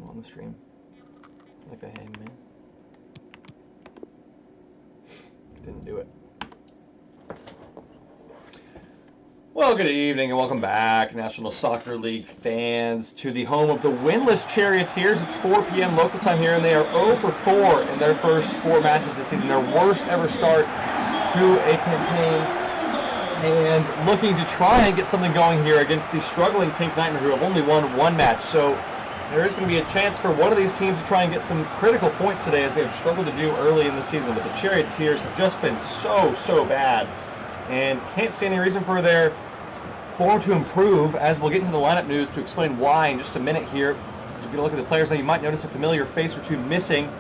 on the stream. Like a hangman. Didn't do it. Well, good evening and welcome back, National Soccer League fans, to the home of the winless Charioteers. It's 4 p.m. local time here, and they are 0 for 4 in their first 4 matches this season. Their worst ever start to a campaign, and looking to try and get something going here against the struggling Pink Nightmare, who have only won 1 match. So there is going to be a chance for one of these teams to try and get some critical points today, as they have struggled to do early in the season. But the Charioteers have just been so bad, and can't see any reason for their form to improve, as we'll get into the lineup news to explain why in just a minute here. So get a look at the players now. You might notice a familiar face or two missing,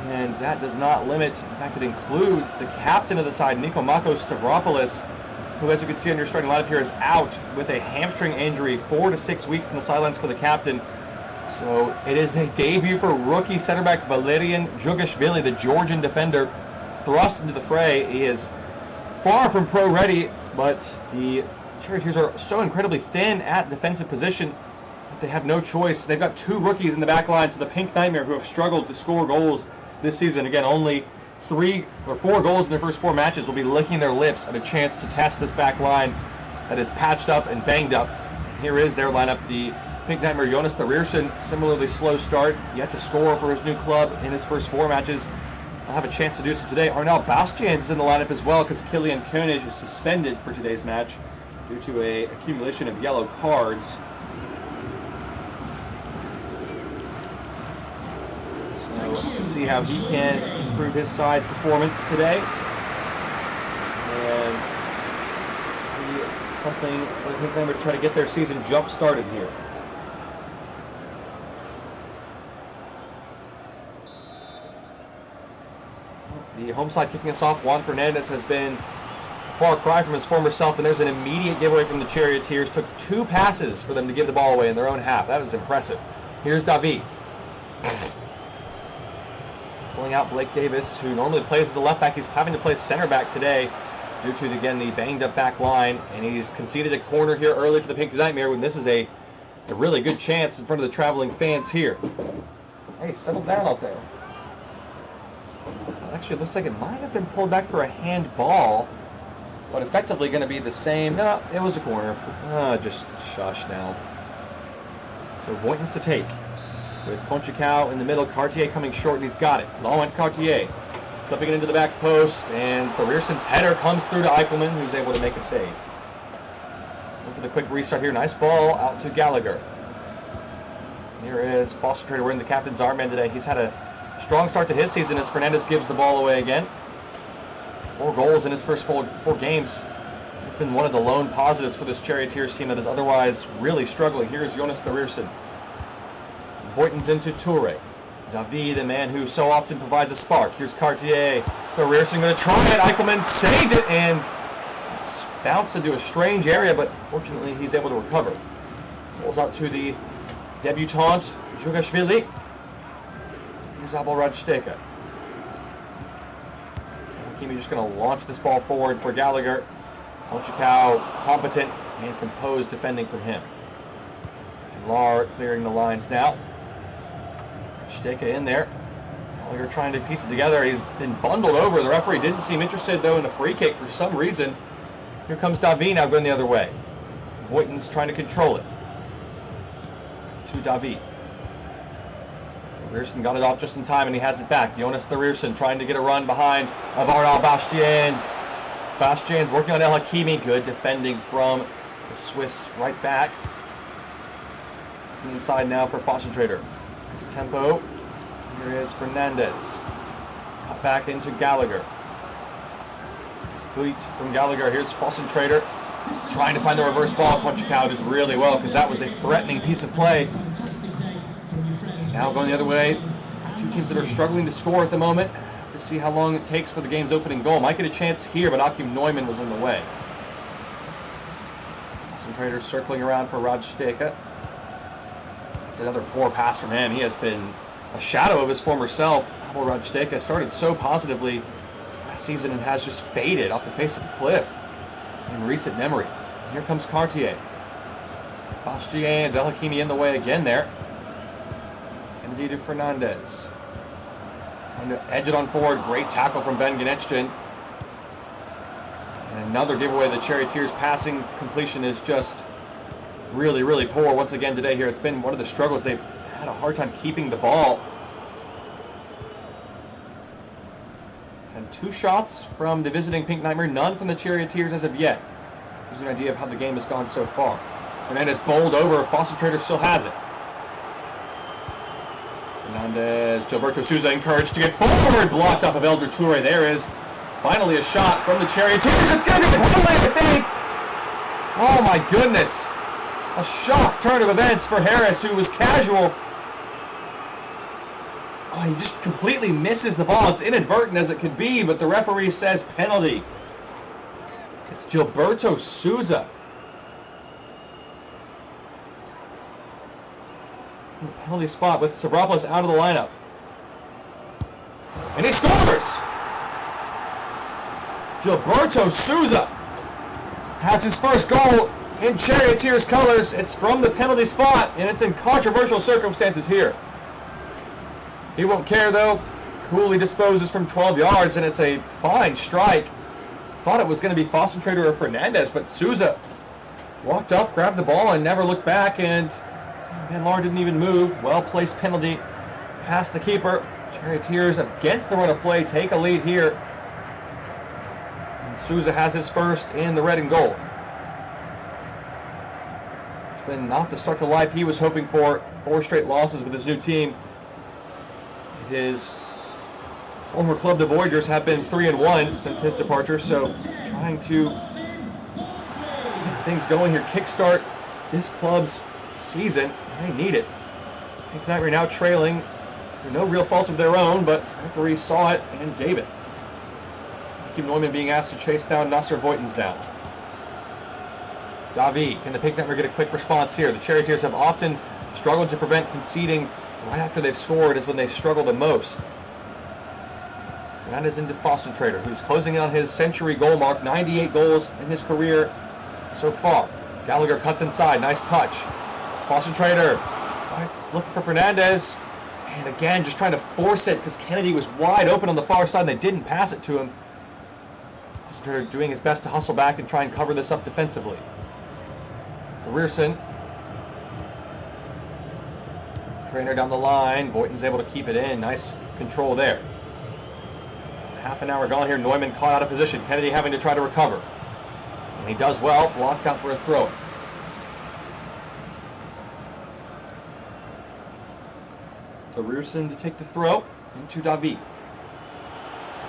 and that does not limit. In fact, it includes the captain of the side, Nikomako Stavropoulos, who, as you can see on your starting lineup here, is out with a hamstring injury, 4 to 6 weeks in the sidelines for the captain. So it is a debut for rookie center back Valerian Djugashvili, the Georgian defender, thrust into the fray. He is far from pro ready, but the Charioteers are so incredibly thin at defensive position that they have no choice. They've got 2 rookies in the back line, so the Pink Nightmare, who have struggled to score goals this season, again, only 3 or 4 goals in their first 4 matches, will be licking their lips at a chance to test this back line that is patched up and banged up. Here is their lineup. The Pink Nightmare, Jonas Thorierson, similarly slow start, yet to score for his new club in his first 4 matches. I'll have a chance to do so today. Arnel Bastians is in the lineup as well, because Kilian Koenig is suspended for today's match due to an accumulation of yellow cards. So let's see how he can improve his side's performance today. And something I think they're going to try to get their season jump started here. The home side kicking us off, Juan Fernandez, has been a far cry from his former self, and there's an immediate giveaway from the Charioteers. Took 2 passes for them to give the ball away in their own half. That was impressive. Here's David. Pulling out Blake Davis, who normally plays as a left back. He's having to play center back today due to, again, the banged up back line, and he's conceded a corner here early for the Pink Nightmare when this is a really good chance in front of the traveling fans here. Hey, settle down out there. Actually, it looks like it might have been pulled back for a handball, but effectively going to be the same. No, it was a corner. Just shush now. So Voigtens to take, with Ponchicao in the middle. Cartier coming short, and he's got it. Long went Cartier, clipping it into the back post, and Thorierson's header comes through to Eichelman, who's able to make a save. And for the quick restart here, nice ball out to Gallagher. Here is Foster Trader wearing the captain's armband today. He's had a strong start to his season as Fernandez gives the ball away again. 4 goals in his first 4 games. It's been one of the lone positives for this Charioteers team that is otherwise really struggling. Here's Jonas Thorierson. Voigtens into Toure. David, the man who so often provides a spark. Here's Cartier. Thorierson going to try it. Eichelman saved it, and it's bounced into a strange area, but fortunately he's able to recover. Rolls out to the debutant, Djugashvili. Here's Abel Rajsteka. Hakimi just going to launch this ball forward for Gallagher. Ponchicao, competent and composed defending from him. And Lar clearing the lines now. Rajsteka in there. Gallagher trying to piece it together. He's been bundled over. The referee didn't seem interested, though, in the free kick for some reason. Here comes David now going the other way. Voigtens trying to control it. To David. Thorierson got it off just in time, and he has it back. Jonas Thorierson trying to get a run behind of Arnel Bastians. Bastians working on El Hakimi. Good defending from the Swiss right back. Inside now for Foster Trader. His tempo. Here is Fernandez. Cut back into Gallagher. His feet from Gallagher. Here's Foster Trader. Trying to find the reverse ball. Ponchicao did really well, because that was a threatening piece of play. Now going the other way, 2 teams that are struggling to score at the moment. To see how long it takes for the game's opening goal. Might get a chance here, but Akim Neumann was in the way. Concentrator circling around for Rajsteka. It's another poor pass from him. He has been a shadow of his former self. Abel Rajsteka started so positively last season and has just faded off the face of a cliff in recent memory. Here comes Cartier. Bastians, El Hakimi in the way again there. Kennedy to Fernandez. Trying to edge it on forward. Great tackle from Ben Ganetchton. And another giveaway. The Charioteers passing completion is just really, really poor once again today here. It's been one of the struggles. They've had a hard time keeping the ball. And 2 shots from the visiting Pink Nightmare, none from the Charioteers as of yet. Gives you an idea of how the game has gone so far. Fernandez bowled over. Foster Trader still has it. Fernandez, Gilberto Souza encouraged to get forward. Blocked off of Elder Toure. There is finally a shot from the Charioteers. It's going to be a penalty, I think. Oh my goodness. A shock turn of events for Harris, who was casual. Oh, he just completely misses the ball. It's inadvertent as it could be, but the referee says penalty. It's Gilberto Souza. In the penalty spot with Stavropoulos out of the lineup. And he scores! Gilberto Souza has his first goal in Charioteers colors. It's from the penalty spot, and it's in controversial circumstances here. He won't care, though. Coolly disposes from 12 yards, and it's a fine strike. Thought it was going to be Foster Trader or Fernandez, but Souza walked up, grabbed the ball, and never looked back, and Van Laar didn't even move. Well-placed penalty past the keeper. Charioteers, against the run of play, take a lead here. And Souza has his first in the red and gold. It's been not the start to life he was hoping for. 4 straight losses with his new team. His former club, the Voyagers, have been 3-1 since his departure, so trying to get things going here, kickstart this club's season. They need it. Pink Nightmare now trailing through no real fault of their own, but the referee saw it and gave it. Kim Neumann being asked to chase down Nasser Voigtens down. Davi, can the Pink Nightmare get a quick response here? The Charioteers have often struggled to prevent conceding. Right after they've scored is when they struggle the most. Fernandez into Foster Trader, who's closing in on his century goal mark. 98 goals in his career so far. Gallagher cuts inside. Nice touch. Foster Trader looking for Fernandez. And again, just trying to force it because Kennedy was wide open on the far side and they didn't pass it to him. Foster Trader doing his best to hustle back and try and cover this up defensively. Grierson. Trainer down the line. Voigtens able to keep it in. Nice control there. Half an hour gone here. Neumann caught out of position. Kennedy having to try to recover. And he does well. Blocked out for a throw. Grierson to take the throw into Davi.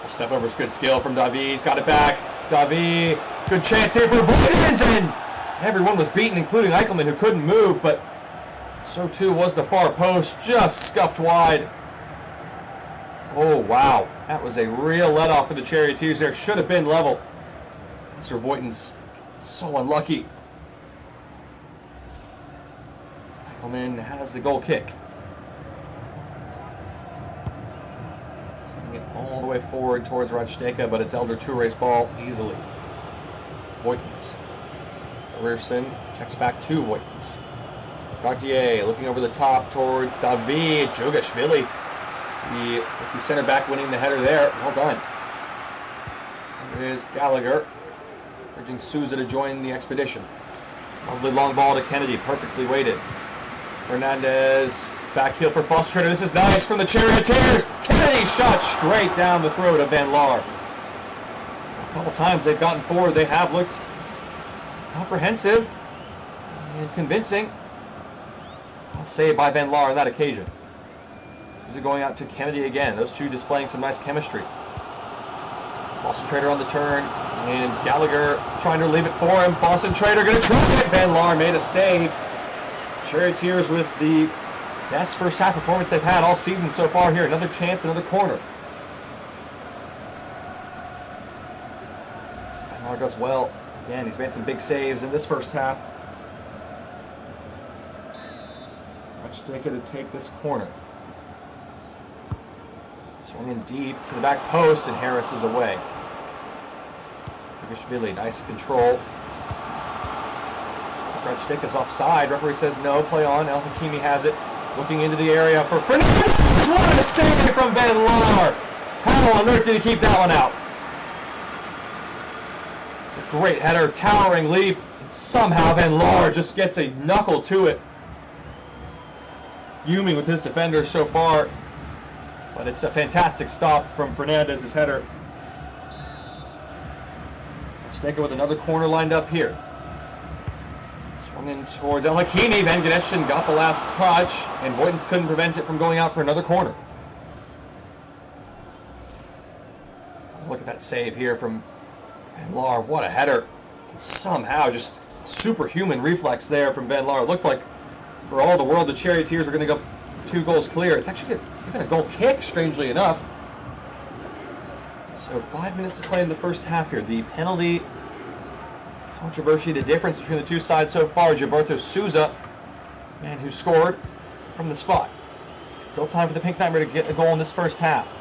Step over is good skill from Davi. He's got it back. Davi. Good chance here for Voigtens. And everyone was beaten, including Eichelman, who couldn't move, but so too was the far post, just scuffed wide. Oh, wow. That was a real let-off for the Charioteers there. Should have been level. Mr. Voigtens, so unlucky. Eichelman has the goal kick. Sending it all the way forward towards Rajsteka, but it's Elder Toure's ball easily. Voigtens. Grierson checks back to Voigtens. Cartier looking over the top towards David Jogashvili. The center back winning the header there. Well done. There is Gallagher urging Souza to join the expedition. Lovely long ball to Kennedy, perfectly weighted. Fernandez back heel for Foster Trader. This is nice from the Charioteers. Kennedy shot straight down the throat of Van Laar. A couple times they've gotten forward. They have looked comprehensive and convincing. I'll say by Van Laar on that occasion. Souza going out to Kennedy again. Those two displaying some nice chemistry. Foster Trader on the turn, and Gallagher trying to leave it for him. Foster Trader going to try it. Van Laar made a save. Charioteers with the best first half performance they've had all season so far here. Another chance, another corner. Van Laar does well. Again, he's made some big saves in this first half. Rajsteka to take this corner. Swung in deep to the back post, and Harris is away. Jogashvili, nice control. Rajsteka's offside. Referee says no, play on. El Hakimi has it. Looking into the area for Fernandez. What a save from Van Laar. How on earth did he keep that one out? It's a great header, towering leap. And somehow Van Laar just gets a knuckle to it. Fuming with his defender so far. But it's a fantastic stop from Fernandez's header. Steka with another corner lined up here. Swung in towards El Hakimi. Van Ganeshan got the last touch, and Voigtens couldn't prevent it from going out for another corner. Look at that save here from Van Laar. What a header. And somehow just superhuman reflex there from Van Laar. It looked like, for all the world, the Charioteers were going to go 2 goals clear. It's actually even a goal kick, strangely enough. So 5 minutes to play in the first half here. The penalty controversy, the difference between the two sides so far. Gilberto Souza, man who scored from the spot. Still time for the Pink Nightmare to get a goal in this first half.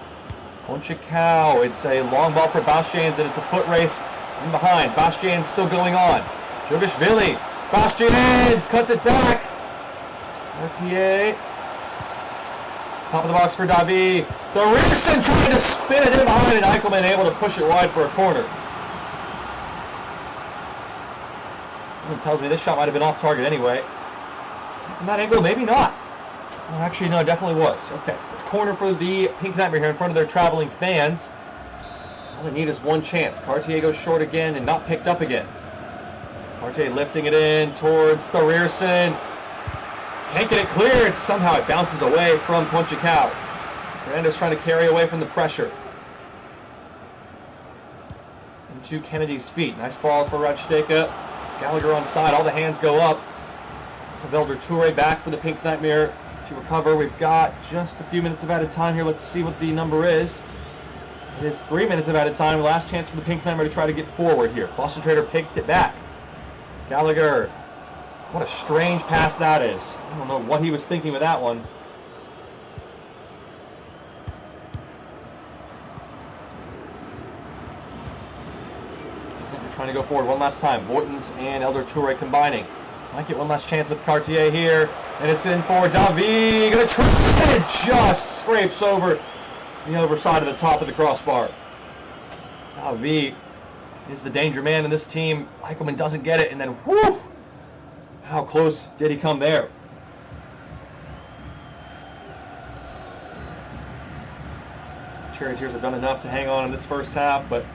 Ponchicao, it's a long ball for Bastians, and it's a foot race in behind. Bastians still going on. Jogashvili, Bastians cuts it back. Cartier, top of the box for Davi. Thorierson trying to spin it in behind, and Eichelman able to push it wide for a corner. Someone tells me this shot might have been off target anyway. From that angle, maybe not. Well, actually, no, it definitely was. Okay, corner for the Pink Nightmare here in front of their traveling fans. All they need is one chance. Cartier goes short again and not picked up again. Cartier lifting it in towards Thorierson. Can't get it cleared. Somehow it bounces away from Ponchicao. Fernandez trying to carry away from the pressure. Into Kennedy's feet. Nice ball for Radsteka. It's Gallagher on side. All the hands go up. Velder Toure back for the Pink Nightmare to recover. We've got just a few minutes of added time here. Let's see what the number is. It is 3 minutes of added time. Last chance for the Pink Nightmare to try to get forward here. Boston Trader picked it back. Gallagher. What a strange pass that is. I don't know what he was thinking with that one. They're trying to go forward one last time. Voigtens and Elder Toure combining. Might get one last chance with Cartier here. And it's in for Davi. Gonna try, and it just scrapes over the other side of the top of the crossbar. Davi is the danger man in this team. Eichelman doesn't get it, and then whoo! How close did he come there? Charioteers have done enough to hang on in this first half, but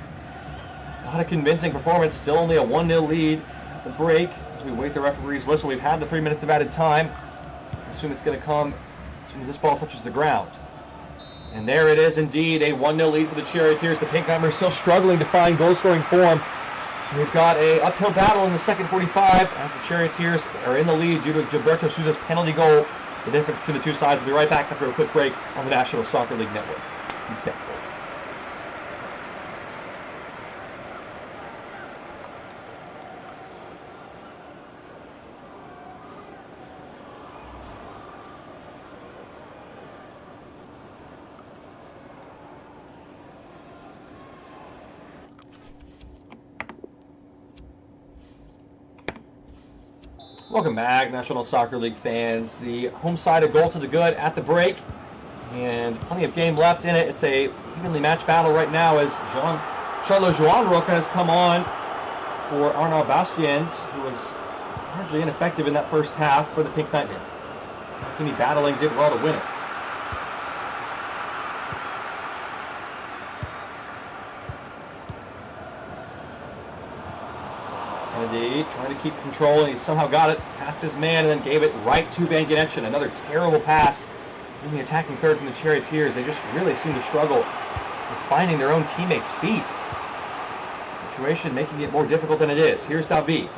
not a convincing performance. Still only a 1-0 lead at the break as we wait the referee's whistle. We've had the 3 minutes of added time. I assume it's going to come as soon as this ball touches the ground. And there it is, indeed, a 1-0 lead for the Charioteers. The Pink Nightmare still struggling to find goal-scoring form. We've got an uphill battle in the second 45 as the Charioteers are in the lead due to Gilberto Souza's penalty goal. The difference between the two sides. We'll be right back after a quick break on the National Soccer League Network. Okay. Welcome back, National Soccer League fans. The home side a goal to the good at the break, and plenty of game left in it. It's a evenly matched battle right now as Charles Joan Roca has come on for Arnaud Bastiens, who was largely ineffective in that first half for the Pink Nightmare. Hakimi battling, did well to win it. Kennedy trying to keep control, and he somehow got it past his man and then gave it right to Van Ganeshan. Another terrible pass in the attacking third from the Charioteers. They just really seem to struggle with finding their own teammates' feet. Situation making it more difficult than it is. Here's Davi.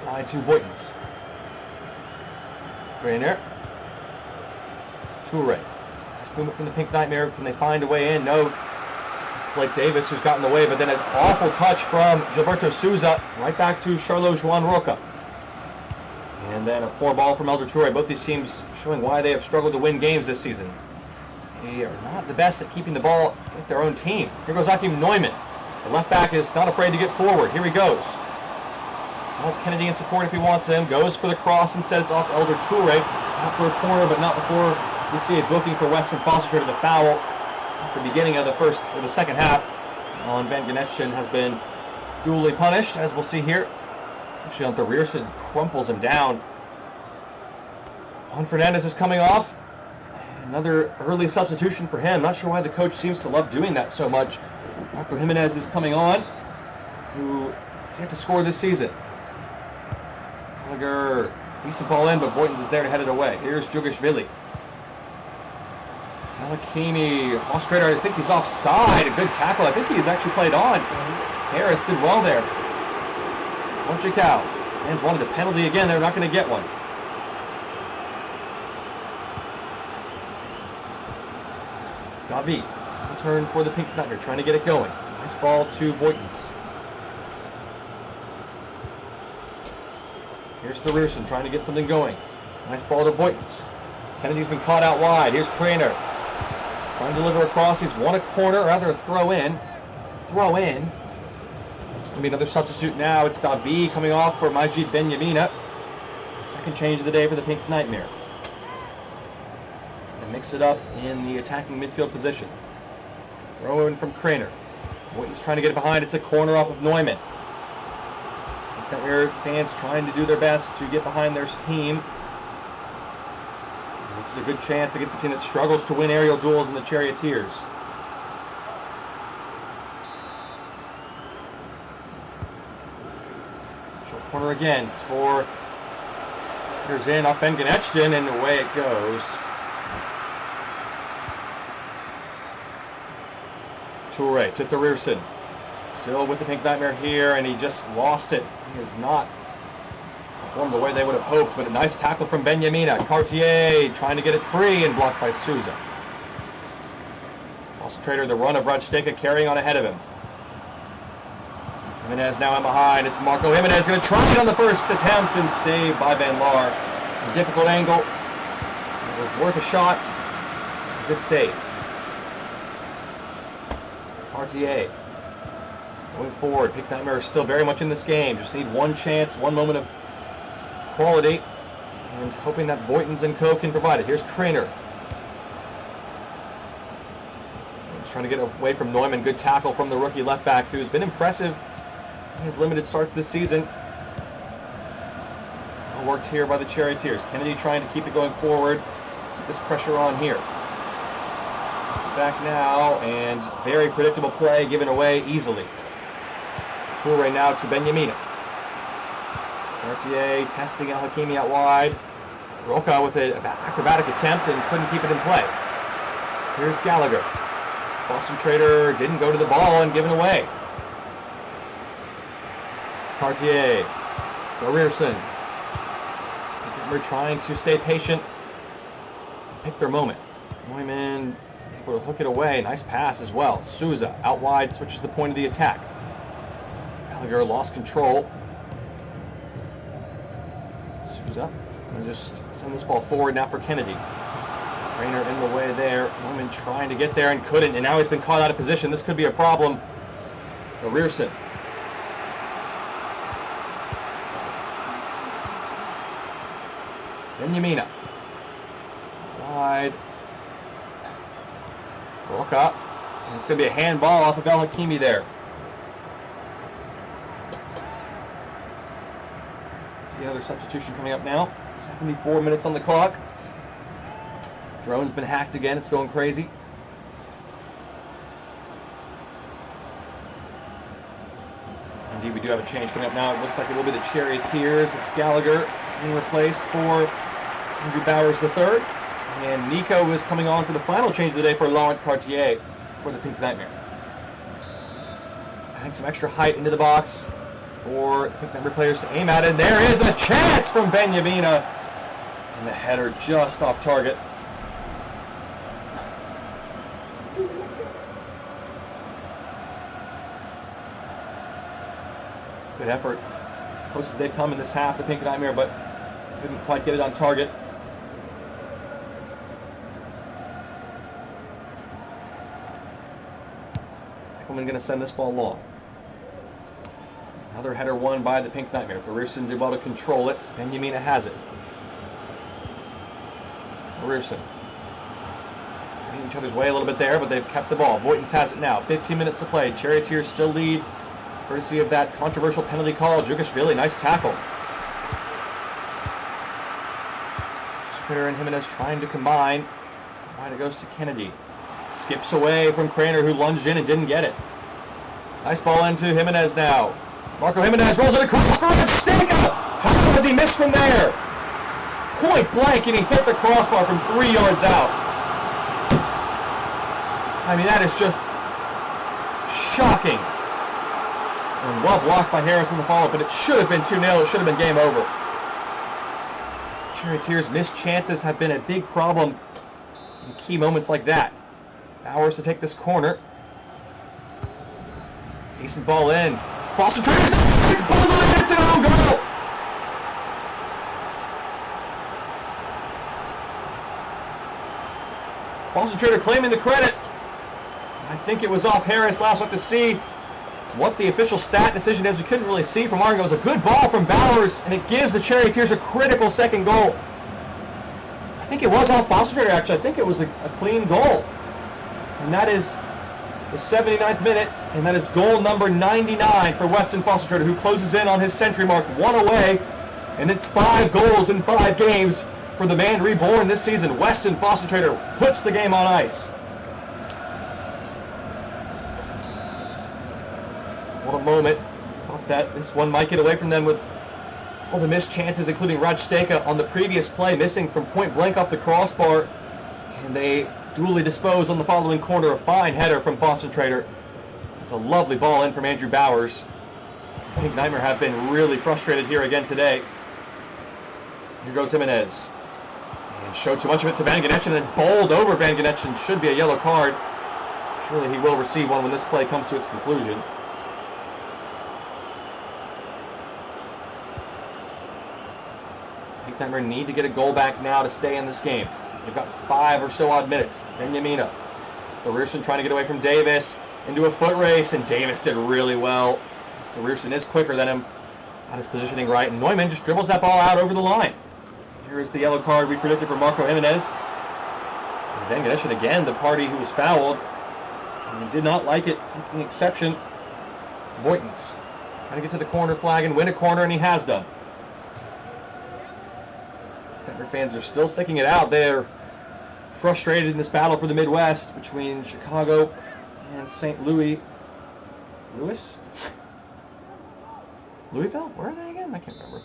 Line to Voigtens. Trainer. Toure. Nice movement from the Pink Nightmare. Can they find a way in? No. Blake Davis, who's gotten away, but then an awful touch from Gilberto Souza, right back to Charles Joan Roca. And then a poor ball from Elder Toure. Both these teams showing why they have struggled to win games this season. They are not the best at keeping the ball with their own team. Here goes Akim Neumann. The left back is not afraid to get forward. Here he goes. Still has Kennedy in support if he wants him. Goes for the cross instead. It's off Elder Toure. Out for a corner, but not before we see a booking for Weston Foster to the foul at the beginning of the second half. On Van Genetchen has been duly punished, as we'll see here. It's actually on the rear side, crumples him down. Juan Fernandez is coming off. Another early substitution for him. Not sure why the coach seems to love doing that so much. Marco Jimenez is coming on, who has yet to score this season. Gallagher, decent ball in, but Boytons is there to head it away. Here's Djugashvili. Hakimi, Australia, I think he's offside. A good tackle. I think he's actually played on. Harris did well there. Monchikau. Fans wanted the penalty again. They're not going to get one. Gavi, turn for the Pink Nightmare, trying to get it going. Nice ball to Boytons. Here's Thurierson trying to get something going. Nice ball to Boytons. Kennedy's been caught out wide. Here's Craner. Trying to deliver across. He's won a corner, or rather a throw in. Throw in. Gonna be another substitute now. It's Davi coming off for Majid Benyamina. Second change of the day for the Pink Nightmare. And mix it up in the attacking midfield position. Throw in from Craner. Boyton's trying to get it behind. It's a corner off of Neumann. Pink Nightmare fans trying to do their best to get behind their team. This is a good chance against a team that struggles to win aerial duels in the Charioteers. Short corner again for here's in off Van Genetchen, and away it goes. Toure to Thurierson. Still with the Pink Nightmare here, and he just lost it. He has not performed the way they would have hoped, but a nice tackle from Benyamina. Cartier trying to get it free and blocked by Souza. Australia, the run of Radsteka carrying on ahead of him. Jimenez now in behind. It's Marco Jimenez going to try it on the first attempt and saved by Van Laar. A difficult angle. It was worth a shot. Good save. Cartier going forward. Pink Nightmare is still very much in this game. Just need one chance, one moment of quality, and hoping that Boytons and co can provide it. Here's Craner. He's trying to get away from Neumann. Good tackle from the rookie left back, who's been impressive in his limited starts this season. Well worked here by the Charioteers. Kennedy trying to keep it going forward. Keep this pressure on here. It's back now, and very predictable play given away easily. Toure now to Benyamina. Cartier testing El Hakimi out wide. Roca with an acrobatic attempt and couldn't keep it in play. Here's Gallagher. Boston Trader didn't go to the ball and given away. Cartier. Thurierson. We're trying to stay patient. Pick their moment. Neumann able to hook it away. Nice pass as well. Souza out wide switches the point of the attack. Gallagher lost control. Souza going to just send this ball forward now for Kennedy. Trainer in the way there. Neumann trying to get there and couldn't, and now he's been caught out of position. This could be a problem. Thurierson. Benyamina. Wide. Roca. And it's going to be a handball off of El Hakimi there. See another substitution coming up now. 74 minutes on the clock. Drone's been hacked again. It's going crazy. Indeed, we do have a change coming up now. It looks like it will be the Charioteers. It's Gallagher being replaced for Andrew Bowers III. And Nico is coming on for the final change of the day for Laurent Cartier for the Pink Nightmare. Adding some extra height into the box for Pink Nightmare players to aim at. And there is a chance from Benyamina. And the header just off target. Good effort. As close as they've come in this half, the Pink Nightmare, but couldn't quite get it on target. Eckelman going to send this ball long. Another header won by the Pink Nightmare. Thorierson did well to control it. Benyamina has it. Thorierson. Getting each other's way a little bit there, but they've kept the ball. Voigtens has it now. 15 minutes to play. Charioteers still lead, courtesy of that controversial penalty call. Jukashvili, nice tackle. Stritter and Jimenez trying to combine. Right, it goes to Kennedy. Skips away from Craner, who lunged in and didn't get it. Nice ball into Jimenez now. Marco Jimenez rolls it across for Radstega. How does he miss from there? Point blank, and he hit the crossbar from 3 yards out. I mean, that is just shocking. And well blocked by Harris in the follow-up, but it should have been 2-0. It should have been game over. Charioteers' missed chances have been a big problem in key moments like that. Bowers to take this corner. Decent ball in. Foster Trader, it's bundled and it's an own goal. Foster Trader claiming the credit. I think it was off Harris. Last we'll have to see what the official stat decision is. We couldn't really see from Argo. It was a good ball from Bowers, and it gives the Charioteers a critical second goal. I think it was off Foster Trader, actually. I think it was a clean goal. And that is the 79th minute, and that is goal number 99 for Weston Foster Trader, who closes in on his century mark, 1 away, and it's 5 goals in 5 games for the man reborn this season. Weston Foster Trader puts the game on ice. What a moment. Thought that this one might get away from them with all the missed chances, including Radstega on the previous play, missing from point blank off the crossbar, and they duly dispose on the following corner. A fine header from Foster Trader. It's a lovely ball in from Andrew Bowers. Pink Nightmare have been really frustrated here again today. Here goes Jimenez. And showed too much of it to Van Ganetchen, and then bowled over Van Ganetchen. Should be a yellow card. Surely he will receive one when this play comes to its conclusion. Pink Nightmare need to get a goal back now to stay in this game. They've got 5 or so odd minutes. Benyamina. Thorierson trying to get away from Davis into a foot race, and Davis did really well. Thorierson is quicker than him. Got his positioning right, and Neumann just dribbles that ball out over the line. Here is the yellow card we predicted for Marco Jimenez. And Van Ganetchen again, the party who was fouled, and did not like it, taking exception. Voigtens trying to get to the corner flag and win a corner, and he has done. Denver fans are still sticking it out. They're frustrated in this battle for the Midwest between Chicago and St. Louis. Louisville? Where are they again? I can't remember.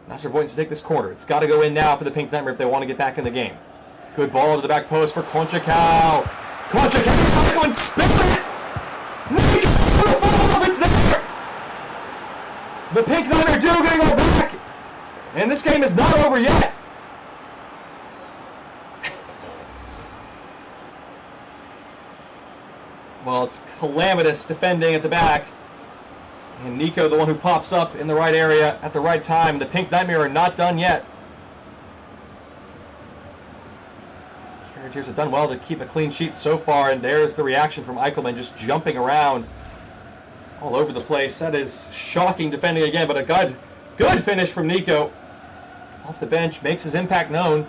Nasser Voigtens to take this corner. It's got to go in now for the Pink Nightmare if they want to get back in the game. Good ball to the back post for Conchacao. Conchacao, go and spin it! It's there! The Pink Nightmare do going to go back! And this game is not over yet. Well, it's calamitous defending at the back. And Nico, the one who pops up in the right area at the right time. The Pink Nightmare are not done yet. Charioteers have done well to keep a clean sheet so far, and there's the reaction from Eichelman, just jumping around all over the place. That is shocking defending again, but a good finish from Nico. Off the bench, makes his impact known.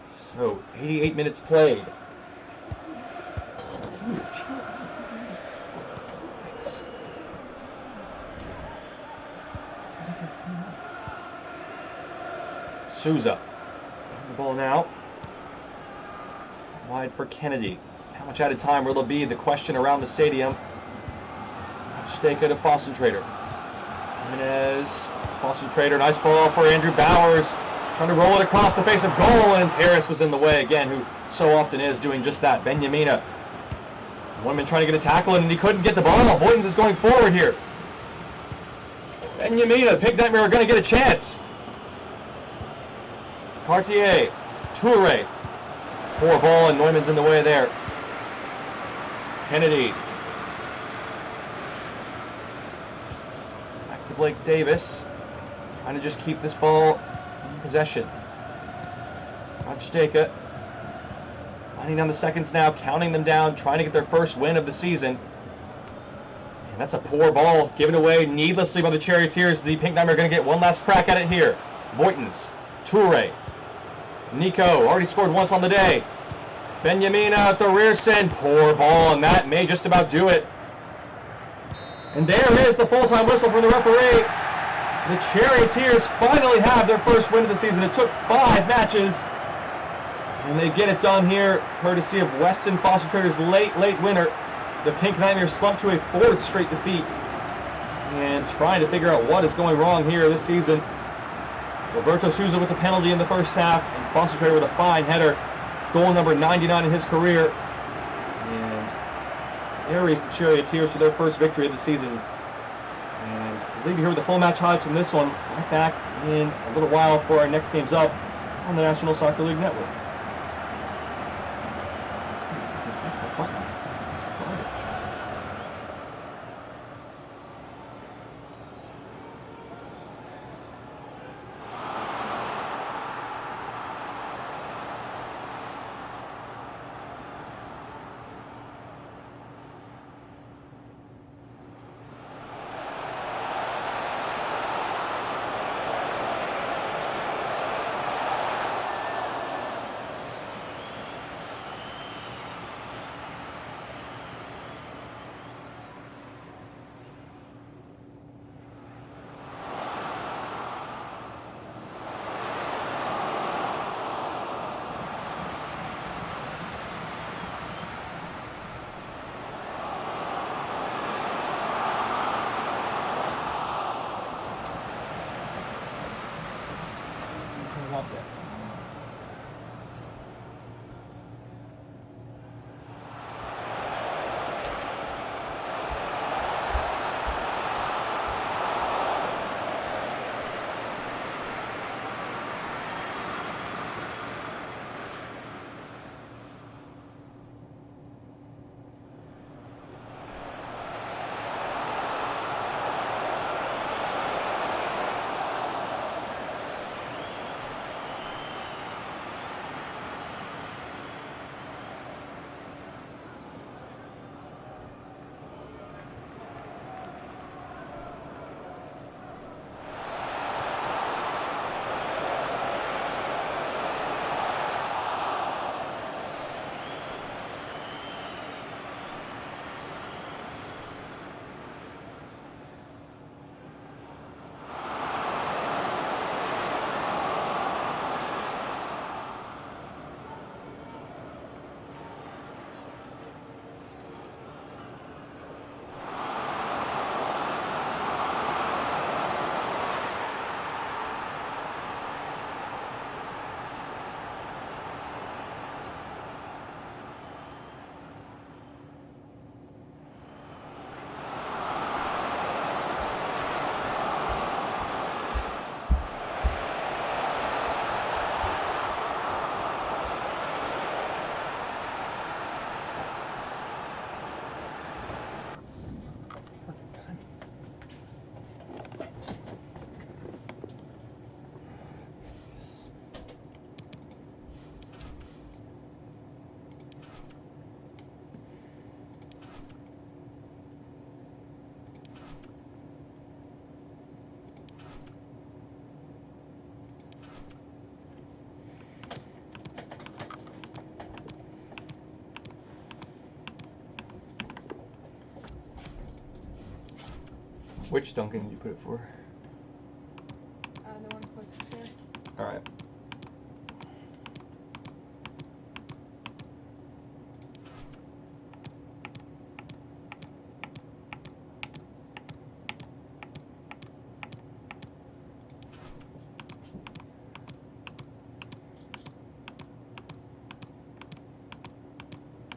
So, 88 minutes played. Souza. The ball now. Wide for Kennedy. How much added time will there be? The question around the stadium. Steka to Foster Trader. Jimenez, Foster Trader, nice ball for Andrew Bowers. Trying to roll it across the face of goal, and Harris was in the way again, who so often is doing just that. Benyamina. One man trying to get a tackle, and he couldn't get the ball. Voigtens is going forward here. Benyamina, the Pink Nightmare are going to get a chance. Cartier, Toure. Poor ball, and Neumann's in the way there. Kennedy. Back to Blake Davis. Trying to just keep this ball in possession. Radsteka. Winding down the seconds now, counting them down, trying to get their first win of the season. And that's a poor ball given away needlessly by the Charioteers. The Pink Nightmare are going to get one last crack at it here. Voitens, Toure, Nico already scored once on the day. Benjamina at the rear send. Poor ball, and that may just about do it. And there is the full-time whistle from the referee. The Charioteers finally have their first win of the season. It took 5 matches. And they get it done here, courtesy of Weston Foster Trader's late winner. The Pink Nightmare slumped to a 4th straight defeat. And trying to figure out what is going wrong here this season. Roberto Souza with the penalty in the first half, and Foster Trader with a fine header. Goal number 99 in his career. And carries the Charioteers to their first victory of the season. And we'll leave you here with the full match highlights from this one. Right back in a little while for our next games up on the National Soccer League Network. That's the button. That's garbage. Out there. Which Duncan did you put it for? The one closest to here. All right.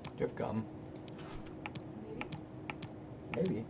Do you have gum? Maybe. Maybe.